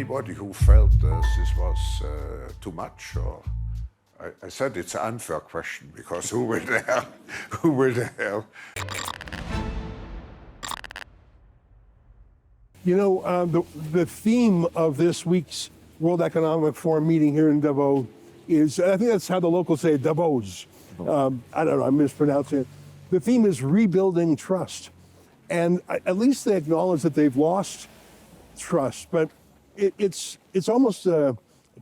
anybody who felt this was too much, or I said it's an unfair question because who will dare? Who will dare? You know, the theme of this week's World Economic Forum meeting here in Davos is, I think that's how the locals say it, Davos. I don't know, I'm mispronouncing it. The theme is rebuilding trust. And at least they acknowledge that they've lost trust, but it's almost a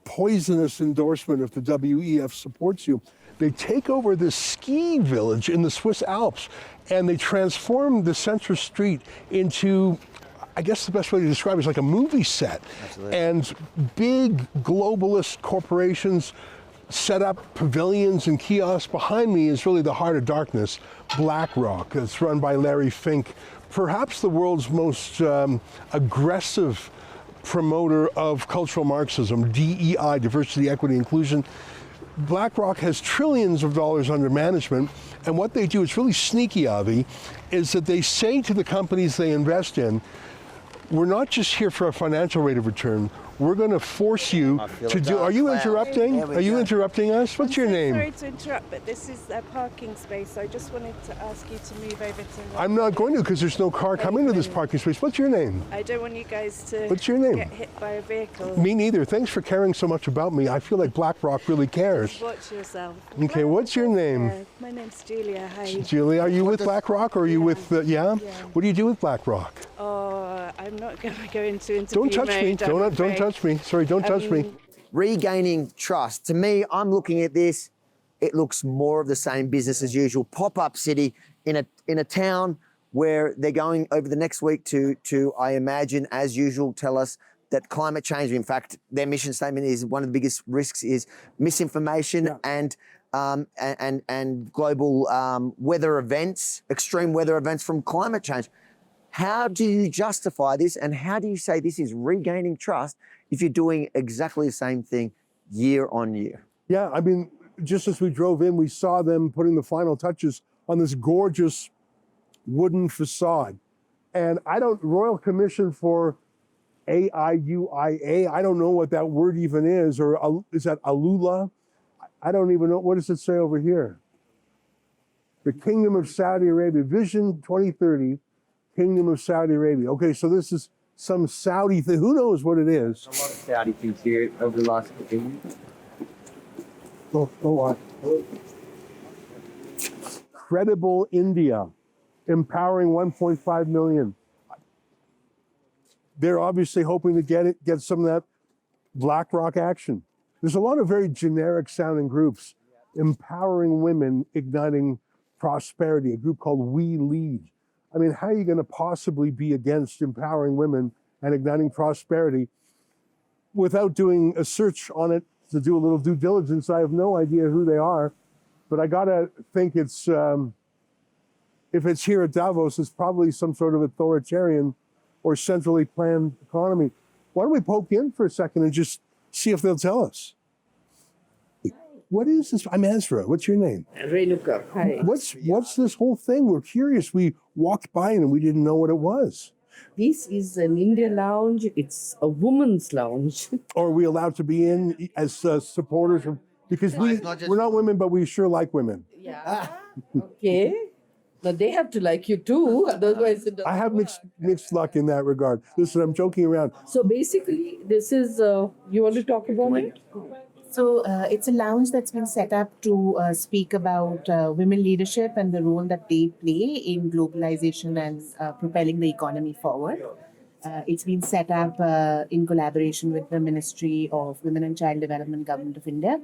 poisonous endorsement if the WEF supports you. They take over this ski village in the Swiss Alps and they transform the central street into, I guess the best way to describe it is like a movie set. Absolutely. And big globalist corporations set up pavilions and kiosks. Behind me is really the heart of darkness, BlackRock. It's run by Larry Fink, perhaps the world's most aggressive promoter of cultural Marxism, DEI, diversity, equity, inclusion. BlackRock has trillions of dollars under management, and what they do, it's really sneaky, Avi, is that they say to the companies they invest in, we're not just here for a financial rate of return, we're going to force you to do. Are you interrupting? Are you interrupting us? What's your name? Sorry to interrupt, but this is a parking space, so I just wanted to ask you to move over to. I'm not going to because there's no car coming to this parking space. What's your name? I don't want you guys to. What's your name? Get hit by a vehicle. Me neither. Thanks for caring so much about me. I feel like BlackRock really cares. Just watch yourself. Okay, what's your name? My name's Julia. Hi. Julia, are you with BlackRock or are you with? Yeah. What do you do with BlackRock? Oh, I'm not going to go into interview Don't touch me. Don't touch me. Sorry, don't touch me. Regaining trust. To me, I'm looking at this, it looks more of the same business as usual. Pop-up city in a town where they're going over the next week to I imagine, as usual, tell us that climate change, in fact, their mission statement is one of the biggest risks is misinformation and global weather events, extreme weather events from climate change. How do you justify this, and how do you say this is regaining trust if you're doing exactly the same thing year on year? Yeah, I mean, just as we drove in, we saw them putting the final touches on this gorgeous wooden facade. And Royal Commission for AIUIA, I don't know what that word even is, or is that ALULA? I don't even know, what does it say over here? The Kingdom of Saudi Arabia, Vision 2030, Kingdom of Saudi Arabia. Okay, so this is some Saudi thing. Who knows what it is? A lot of Saudi things here over the last couple of years. Go on. Credible India, empowering 1.5 million. They're obviously hoping to get some of that BlackRock action. There's a lot of very generic sounding groups. Empowering women, igniting prosperity, a group called We Lead. I mean, how are you going to possibly be against empowering women and igniting prosperity without doing a search on it to do a little due diligence? I have no idea who they are, but I got to think it's, if it's here at Davos, it's probably some sort of authoritarian or centrally planned economy. Why don't we poke in for a second and just see if they'll tell us? What is this? I'm Ezra. What's your name? Renuka. Hi. What's this whole thing? We're curious. We walked by and we didn't know what it was. This is an India lounge. It's a woman's lounge. Or are we allowed to be in as supporters of, because we're not women, but we sure like women. Yeah. Okay. But they have to like you too. Otherwise, I have mixed luck in that regard. Listen, I'm joking around. So basically, this is, you want to talk about it? So it's a lounge that's been set up to speak about women leadership and the role that they play in globalization and propelling the economy forward. It's been set up in collaboration with the Ministry of Women and Child Development, Government of India,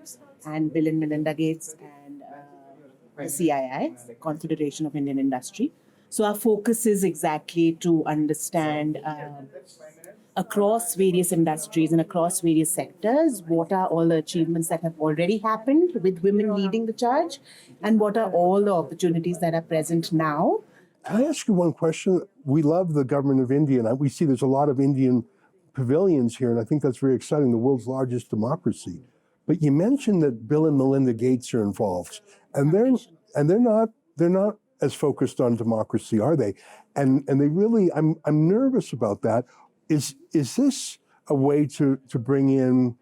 and Bill and Melinda Gates and the CII, the Confederation of Indian Industry. So our focus is exactly to understand across various industries and across various sectors, what are all the achievements that have already happened with women leading the charge, and what are all the opportunities that are present now. Can I ask you one question? We love the government of India, and we see there's a lot of Indian pavilions here, and I think that's very exciting, the world's largest democracy. But you mentioned that Bill and Melinda Gates are involved, and they're not as focused on democracy, are they? And they really, I'm nervous about that. Is this a way to bring in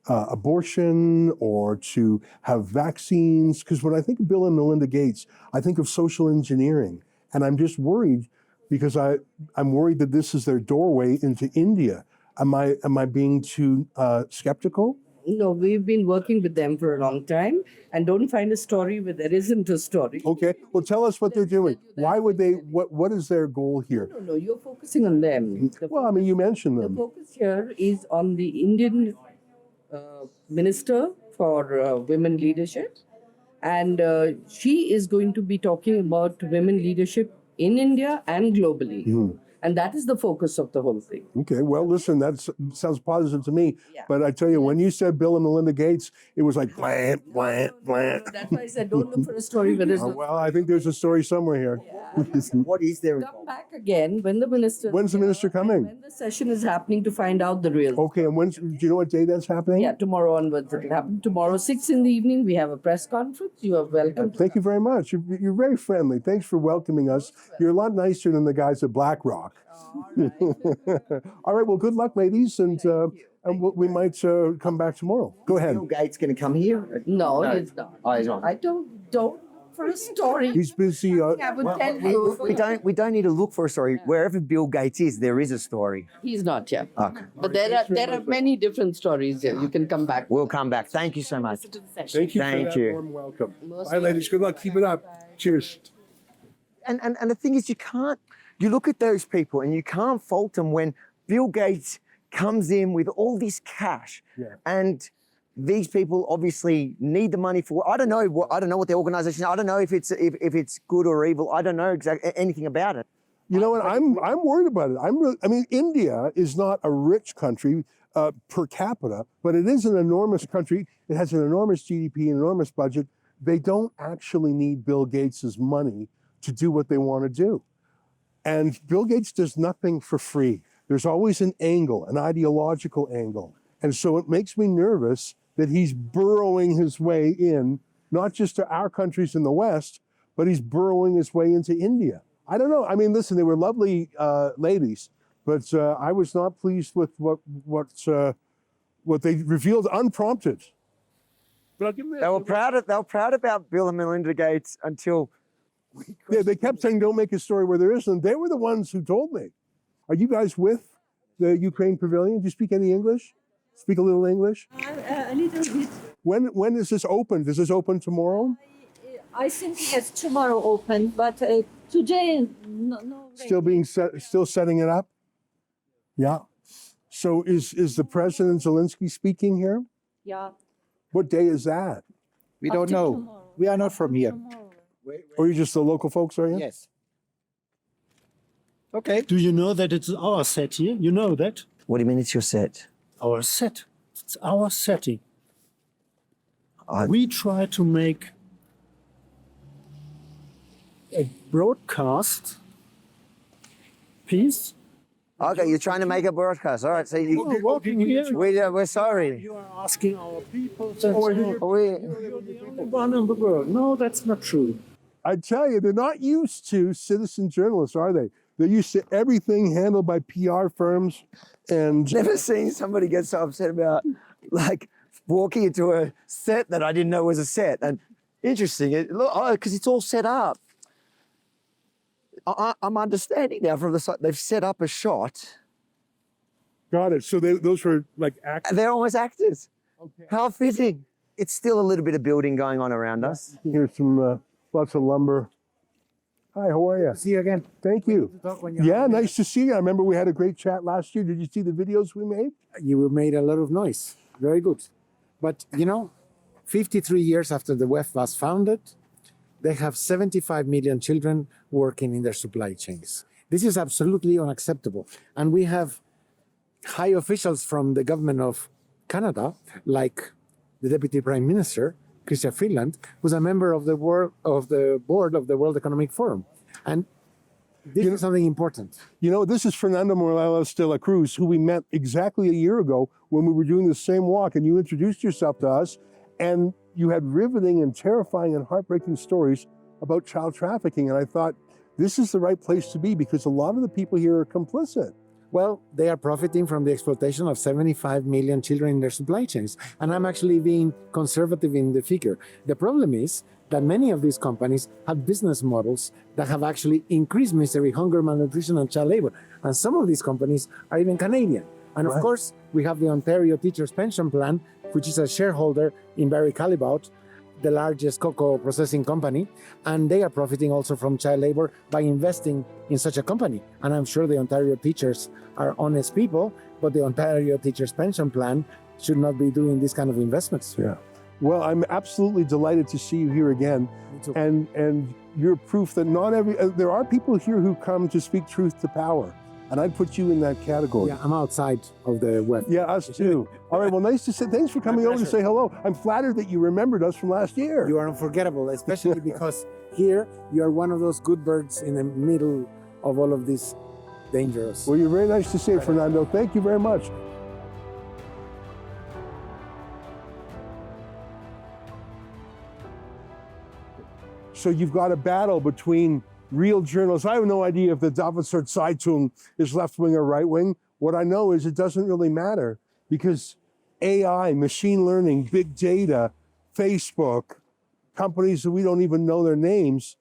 abortion or to have vaccines. Because when I think of Bill and Melinda Gates, I think of social engineering. And I'm just worried because I'm worried that this is their doorway into India. Am I being too skeptical? No, we've been working with them for a long time, and don't find a story where there isn't a story. Okay, well, tell us what they're doing. Why would they, what is their goal here? No, you're focusing on them. Well, I mean, you mentioned The them. focus here is on the Indian Minister for Women Leadership, and she is going to be talking about women leadership in India and globally. And that is the focus of the whole thing. Okay, well, listen, that sounds positive to me. Yeah. But I tell you, when you said Bill and Melinda Gates, it was like bland. No, that's why I said don't look for a story where there's no. Well, I think there's a story somewhere here. What is their Come back again when the minister. When's the minister coming? When the session is happening to find out the real. Okay, and do you know what day that's happening? Yeah, tomorrow onwards it will happen. Tomorrow, 6 in the evening, we have a press conference. You are welcome. Thank you very much. You're very friendly. Thanks for welcoming us. You're a lot nicer than the guys at BlackRock. All right, well, good luck, ladies, and we might come back tomorrow. Go ahead. Bill Gates going to come here? No, he's not. Oh, he's not. I don't for a story. He's busy. I would tell you. We don't need to look for a story. Wherever Bill Gates is, there is a story. He's not here. Okay. But there are many different stories here. You can come back. We'll come back. Thank you so much. Thank you Thank for that you. warm welcome. Bye, ladies. Good luck. Keep it up. Cheers. And the thing is, you look at those people and you can't fault them when Bill Gates comes in with all this cash, and these people obviously need the money for. I don't know what their organization. I don't know if it's good or evil. I don't know exactly anything about it. You know what? I'm worried about it. I mean, India is not a rich country per capita, but it is an enormous country. It has an enormous GDP, an enormous budget. They don't actually need Bill Gates's money to do what they want to do. And Bill Gates does nothing for free. There's always an angle, an ideological angle. And so it makes me nervous that he's burrowing his way in, not just to our countries in the West, but he's burrowing his way into India. I don't know. I mean, listen, they were lovely ladies, but I was not pleased with what they revealed unprompted. But I'll give them They were proud about Bill and Melinda Gates until. Yeah, they kept saying, don't make a story where there isn't. They were the ones who told me. Are you guys with the Ukraine Pavilion? Do you speak any English? Speak a little English? A little bit. When is this open? Does this open tomorrow? I think yes, tomorrow open, but today no. Still setting it up? Yeah. So is the President Zelensky speaking here? Yeah. What day is that? We don't know. Tomorrow. We are not from here. Or are you just the local folks, are you? Yes. Okay. Do you know that it's our set here? You know that? What do you mean it's your set? Our set. It's our setting. I- We try to make a broadcast piece. Okay, you're trying to make a broadcast. All right, so We're working here. we're sorry. You are asking our people. We, You're the only one in the world. No, that's not true. I tell you, they're not used to citizen journalists, are they? They're used to everything handled by PR firms and Never seen somebody get so upset about like walking into a set that I didn't know was a set. And interesting, because it's all set up. I'm understanding now from the side they've set up a shot. got it. So those were like actors. They're almost actors. Okay. How fitting. It's still a little bit of building going on around us. Here's some lots of lumber. Hi, how are you? See you again. Thank you. Talk when you're Yeah, home. nice to see you. I remember we had a great chat last year. Did you see the videos we made? You made a lot of noise. Very good. But 53 years after the WEF was founded, they have 75 million children working in their supply chains. This is absolutely unacceptable. And we have high officials from the government of Canada, like the Deputy Prime Minister, Chrystia Freeland, who's a member of the board of the World Economic Forum. And this is something important. You know, this is Fernando Morales de la Cruz, who we met exactly a year ago when we were doing the same walk, and you introduced yourself to us, and you had riveting and terrifying and heartbreaking stories about child trafficking. And I thought, this is the right place to be because a lot of the people here are complicit. Well, they are profiting from the exploitation of 75 million children in their supply chains. And I'm actually being conservative in the figure. The problem is that many of these companies have business models that have actually increased misery, hunger, malnutrition, and child labor. And some of these companies are even Canadian. And of course, we have the Ontario Teachers Pension Plan, which is a shareholder in Barry Callebaut, the largest cocoa processing company, and they are profiting also from child labor by investing in such a company. And I'm sure the Ontario teachers are honest people, but the Ontario Teachers Pension Plan should not be doing this kind of investments. Yeah. Well, I'm absolutely delighted to see you here again. Me too. And you're proof that not every, there are people here who come to speak truth to power. And I'd put you in that category. Yeah, I'm outside of the web. Yeah, us too. All right, well, nice to say, thanks for coming over to say hello. I'm flattered that you remembered us from last year. You are unforgettable, especially because here you are one of those good birds in the middle of all of this dangerous. Well, you're very nice to say, Fernando. Thank you very much. So you've got a battle between real journalists. I have no idea if the Davos Zeitung is left-wing or right-wing. What I know is it doesn't really matter because AI, machine learning, big data, Facebook, companies that we don't even know their names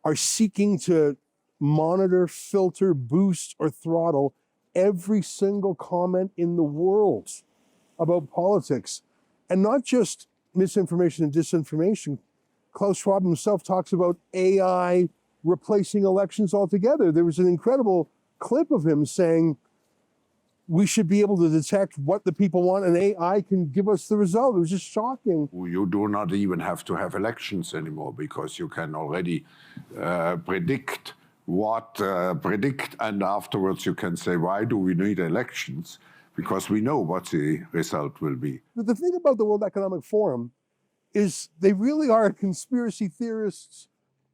are seeking to monitor, filter, boost, or throttle every single comment in the world about politics. And not just misinformation and disinformation. Klaus Schwab himself talks about AI replacing elections altogether. There was an incredible clip of him saying we should be able to detect what the people want and AI can give us the result. It was just shocking. You do not even have to have elections anymore because you can already predict and afterwards you can say, why do we need elections? Because we know what the result will be. But the thing about the World Economic Forum is they really are a conspiracy theorists'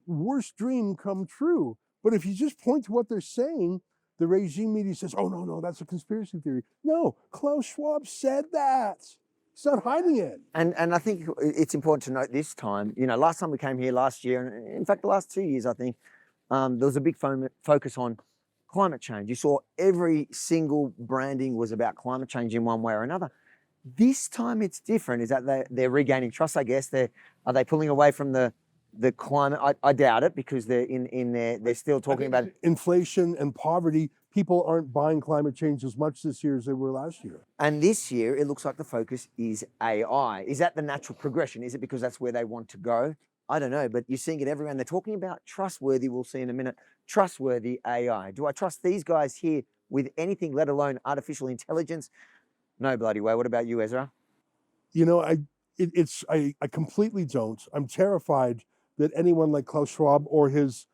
worst dream come true. But if you just point to what they're saying, the regime media says, oh, no, that's a conspiracy theory. No, Klaus Schwab said that. He's not hiding it. And I think it's important to note this time, last time we came here last year, and in fact, the last 2 years, I think, there was a big focus on climate change. You saw every single branding was about climate change in one way or another. This time it's different. Is that they're regaining trust, I guess? Are they pulling away from the climate? I doubt it because they're in there. They're still talking about inflation and poverty. People aren't buying climate change as much this year as they were last year. And this year, it looks like the focus is AI. Is that the natural progression? Is it because that's where they want to go? I don't know, but you're seeing it everywhere. And they're talking about trustworthy, we'll see in a minute, trustworthy AI. Do I trust these guys here with anything, let alone artificial intelligence? No bloody way. What about you, Ezra? I completely don't. I'm terrified that anyone like Klaus Schwab or his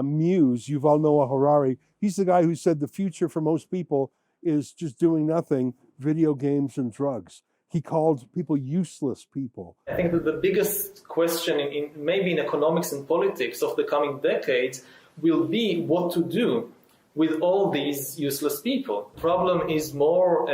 muse, Yuval Noah Harari, he's the guy who said the future for most people is just doing nothing, video games and drugs. He called people useless people. I think that the biggest question maybe in economics and politics of the coming decades will be what to do with all these useless people. The problem is more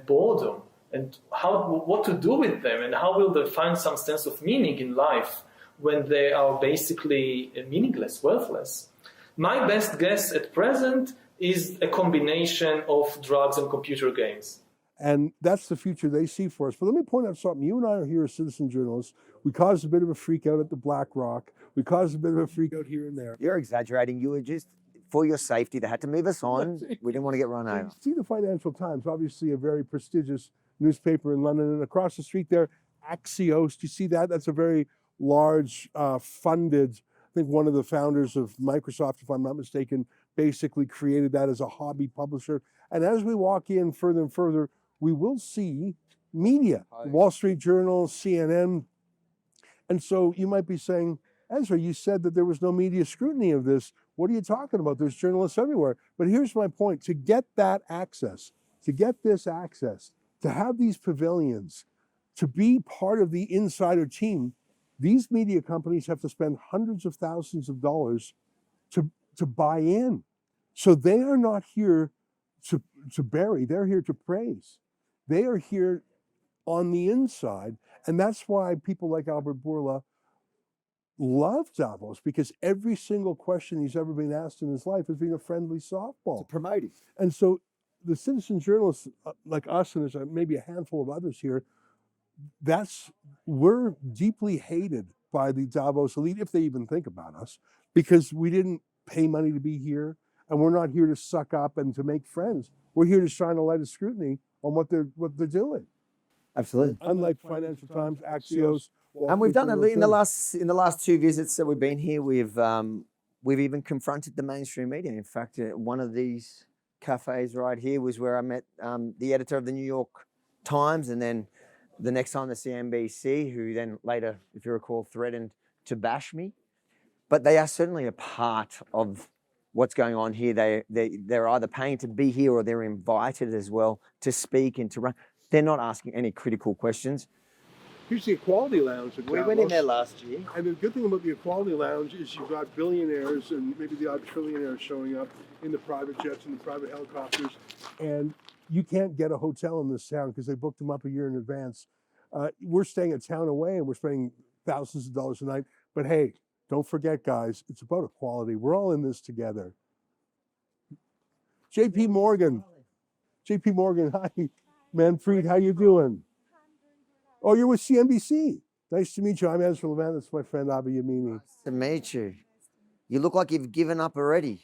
boredom and what to do with them and how will they find some sense of meaning in life when they are basically meaningless, worthless. My best guess at present is a combination of drugs and computer games. And that's the future they see for us. But let me point out something. You and I are here as citizen journalists. We caused a bit of a freak out at the Black Rock. We caused a bit of a freak out here and there. You're exaggerating. You were just, for your safety, they had to move us on. We didn't want to get run over. See the Financial Times, obviously a very prestigious newspaper in London. And across the street there, Axios. Do you see that? That's a very large, funded, I think one of the founders of Microsoft, if I'm not mistaken, basically created that as a hobby publisher. And as we walk in further and further, we will see media, Wall Street Journal, CNN. And so you might be saying, Ezra, you said that there was no media scrutiny of this. What are you talking about? There's journalists everywhere. But here's my point. To get that access, to get this access, to have these pavilions, to be part of the insider team, these media companies have to spend hundreds of thousands of dollars to buy in. So they are not here to bury, they're here to praise. They are here on the inside. And that's why people like Albert Bourla love Davos, because every single question he's ever been asked in his life has been a friendly softball. To promote him. And so the citizen journalists like us, and there's maybe a handful of others here, we're deeply hated by the Davos elite, if they even think about us, because we didn't pay money to be here, and we're not here to suck up and to make friends. We're here to shine a light of scrutiny on what they're doing. Absolutely. Unlike Financial Times, Axios, And we've done it in the last 2 visits that we've been here. We've even confronted the mainstream media. In fact, one of these cafes right here was where I met the editor of the New York Times, and then the next time the CNBC, who then later, if you recall, threatened to bash me. But they are certainly a part of what's going on here. They're either paying to be here or they're invited as well to speak and to run. They're not asking any critical questions. Here's the Equality Lounge at We Davos. went in there last year. And the good thing about the Equality Lounge is you've got billionaires and maybe the odd trillionaires showing up in the private jets and the private helicopters. And you can't get a hotel in this town because they booked them up a year in advance. We're staying a town away and we're spending thousands of dollars a night. But hey, don't forget, guys, it's about equality. We're all in this together. JP Morgan, hi. Manfred, how you doing? Oh, you're with CNBC. Nice to meet you. I'm Ezra Levant. That's my friend Avi Yamini. Nice to meet you. You look like you've given up already.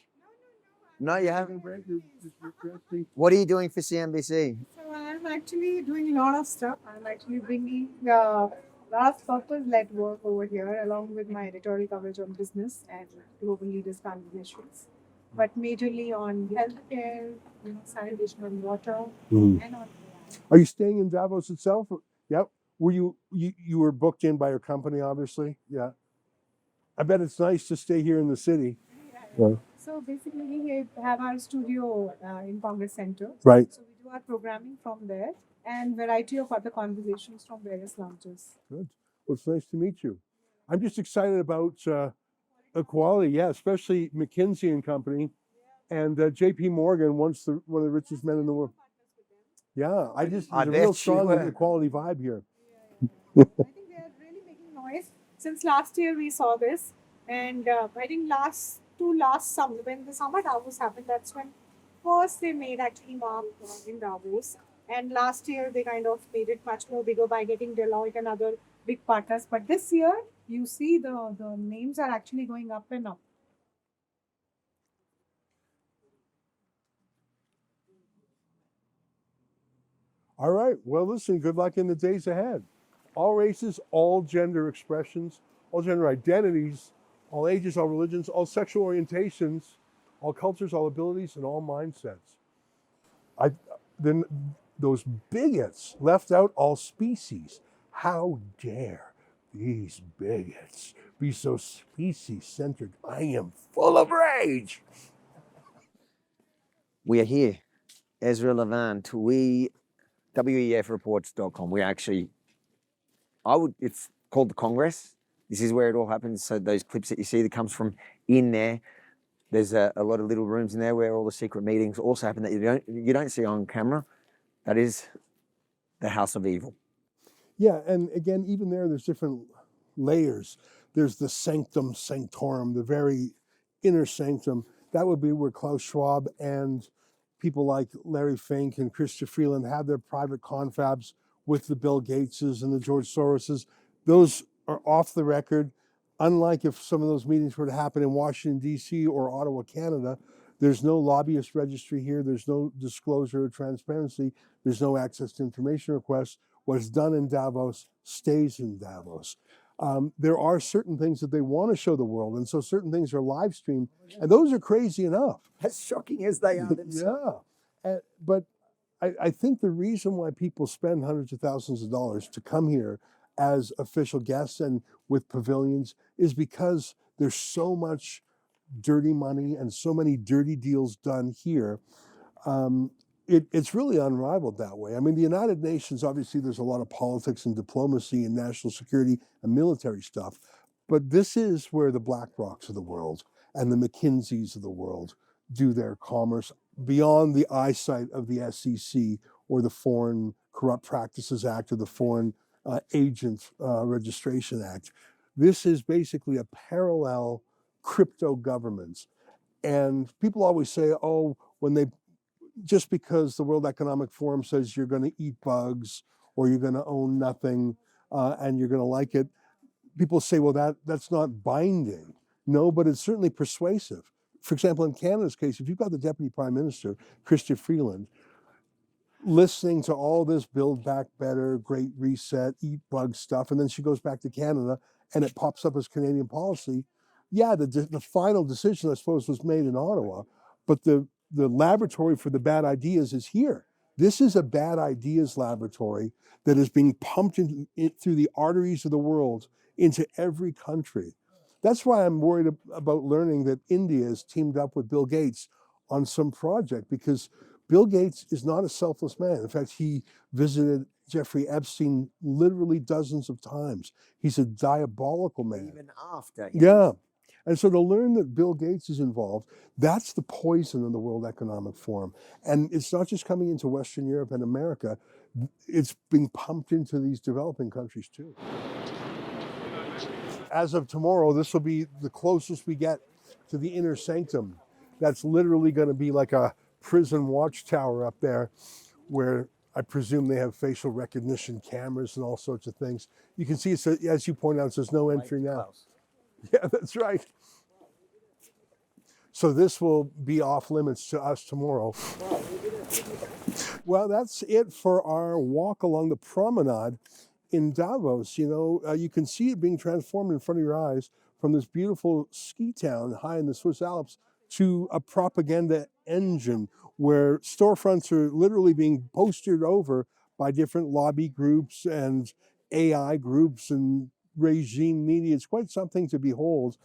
No, you haven't. What are you doing for CNBC? So I'm actually doing a lot of stuff. I'm actually bringing a lot of purpose-led work over here, along with my editorial coverage on business and global leaders' conversations. But majorly on healthcare, sanitation and water, and on AI. Are you staying in Davos itself? Yep. Were you were booked in by your company, obviously? Yeah. I bet it's nice to stay here in the city. Yeah. So basically, we have our studio in Congress Center. Right. So we do our programming from there and variety of other conversations from various lounges. Good. Well, it's nice to meet you. I'm just excited about equality. Yeah, especially McKinsey and Company, and J.P. Morgan, one of the richest men in the world. Yeah, there's a real strong equality vibe here. I think they are really making noise. Since last year we saw this, and I think last summer, when the summer Davos happened, that's when first they made actually mark in Davos. And last year they kind of made it much more bigger by getting Deloitte and other big partners. But this year, you see the names are actually going up and up. All right. Well, listen, good luck in the days ahead. All races, all gender expressions, all gender identities, all ages, all religions, all sexual orientations, all cultures, all abilities, and all mindsets. Then those bigots left out all species. How dare these bigots be so species-centered? I am full of rage. We are here, Ezra Levant. WEFreports.com. It's called the Congress. This is where it all happens. So those clips that you see that comes from in there, there's a lot of little rooms in there where all the secret meetings also happen that you don't see on camera. That is the House of Evil. Yeah, and again, even there's different layers. There's the sanctum sanctorum, the very inner sanctum. That would be where Klaus Schwab and people like Larry Fink and Chrystia Freeland have their private confabs with the Bill Gateses and the George Soroses. Those are off the record. Unlike if some of those meetings were to happen in Washington, D.C. or Ottawa, Canada, there's no lobbyist registry here. There's no disclosure or transparency. There's no access to information requests. What's done in Davos stays in Davos. There are certain things that they want to show the world, and so certain things are live streamed, and those are crazy enough. As shocking as they are themselves. Yeah, but I think the reason why people spend hundreds of thousands of dollars to come here as official guests and with pavilions is because there's so much dirty money and so many dirty deals done here. It's really unrivaled that way. I mean, the United Nations, obviously, there's a lot of politics and diplomacy and national security and military stuff. But this is where the BlackRocks of the world and the McKinseys of the world do their commerce beyond the eyesight of the SEC or the Foreign Corrupt Practices Act or the Foreign Agent Registration Act. This is basically a parallel crypto government. And people always say, oh, when they just because the World Economic Forum says you're going to eat bugs or you're going to own nothing and you're going to like it, people say, well, that's not binding. No, but it's certainly persuasive. For example, in Canada's case, if you've got the Deputy Prime Minister, Chrystia Freeland, listening to all this Build Back Better, Great Reset, Eat Bug stuff, and then she goes back to Canada and it pops up as Canadian policy. Yeah, the final decision, I suppose, was made in Ottawa, but the laboratory for the bad ideas is here. This is a bad ideas laboratory that is being pumped through the arteries of the world into every country. That's why I'm worried about learning that India has teamed up with Bill Gates on some project, because Bill Gates is not a selfless man. In fact, he visited Jeffrey Epstein literally dozens of times. He's a diabolical man. Even after. Yeah. And so to learn that Bill Gates is involved, that's the poison in the World Economic Forum. And it's not just coming into Western Europe and America, it's being pumped into these developing countries too. As of tomorrow, this will be the closest we get to the inner sanctum. That's literally going to be like a prison watchtower up there where I presume they have facial recognition cameras and all sorts of things. You can see, as you point out, it says no entry now. Yeah, that's right. So this will be off limits to us tomorrow. Well, that's it for our walk along the promenade in Davos. You know, you can see it being transformed in front of your eyes from this beautiful ski town high in the Swiss Alps to a propaganda engine where storefronts are literally being posted over by different lobby groups and AI groups and regime media. It's quite something to behold.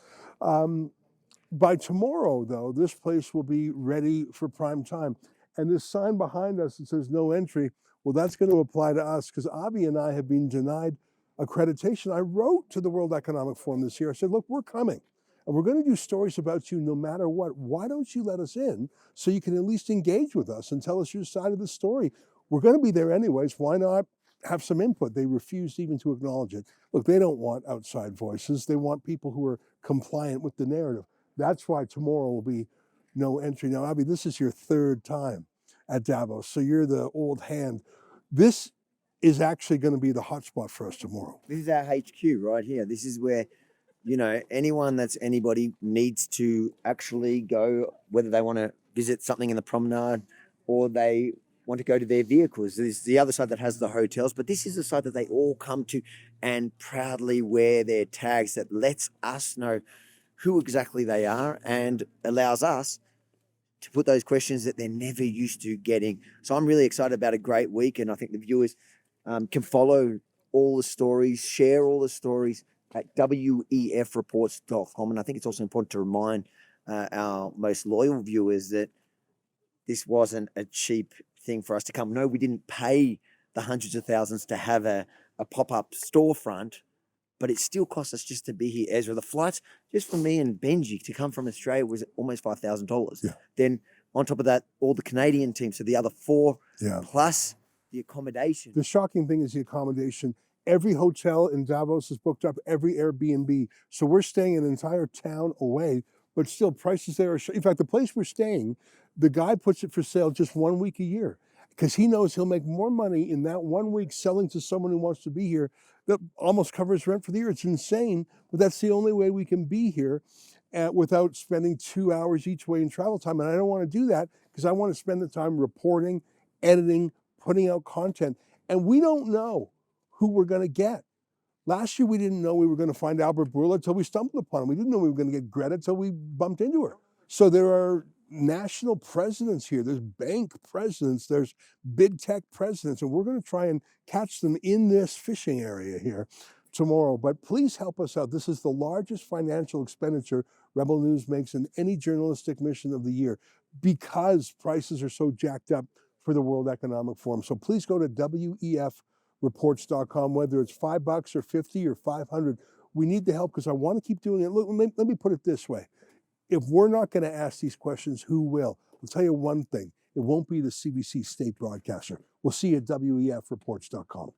By tomorrow, though, this place will be ready for prime time. And this sign behind us that says no entry, well, that's going to apply to us because Avi and I have been denied accreditation. I wrote to the World Economic Forum this year. I said, look, we're coming and we're going to do stories about you no matter what. Why don't you let us in so you can at least engage with us and tell us your side of the story? We're going to be there anyways. Why not have some input? They refused even to acknowledge it. Look, they don't want outside voices. They want people who are compliant with the narrative. That's why tomorrow will be no entry. Now, Avi, this is your third time at Davos, so you're the old hand. This is actually going to be the hotspot for us tomorrow. This is our HQ right here. This is where, you know, anyone that's anybody needs to actually go, whether they want to visit something in the promenade or they want to go to their vehicles. There's the other side that has the hotels, but this is the side that they all come to and proudly wear their tags that lets us know who exactly they are and allows us to put those questions that they're never used to getting. So I'm really excited about a great week, and I think the viewers can follow all the stories, share all the stories at wefreports.com. And I think it's also important to remind our most loyal viewers that this wasn't a cheap thing for us to come. No, we didn't pay the hundreds of thousands to have a pop-up storefront, but it still cost us just to be here, Ezra. The flights, just for me and Benji to come from Australia was almost $5,000. Yeah. Then on top of that, all the Canadian teams, so the other four, Yeah. plus the accommodation. The shocking thing is the accommodation. Every hotel in Davos is booked up, every Airbnb. So we're staying an entire town away, but still prices there are, in fact, the place we're staying, the guy puts it for sale just 1 week a year because he knows he'll make more money in that 1 week selling to someone who wants to be here that almost covers rent for the year. It's insane, but that's the only way we can be here without spending 2 hours each way in travel time. And I don't want to do that because I want to spend the time reporting, editing, putting out content. And we don't know who we're going to get. Last year, we didn't know we were going to find Albert Bourla until we stumbled upon him. We didn't know we were going to get Greta until we bumped into her. So there are national presidents here. There's bank presidents. There's big tech presidents. And we're going to try and catch them in this fishing area here tomorrow. But please help us out. This is the largest financial expenditure Rebel News makes in any journalistic mission of the year because prices are so jacked up for the World Economic Forum. So please go to wefreports.com, whether it's $5 or 50 or 500. We need the help because I want to keep doing it. Look, let me put it this way. If we're not going to ask these questions, who will? I'll tell you one thing. It won't be the CBC state broadcaster. We'll see you at wefreports.com.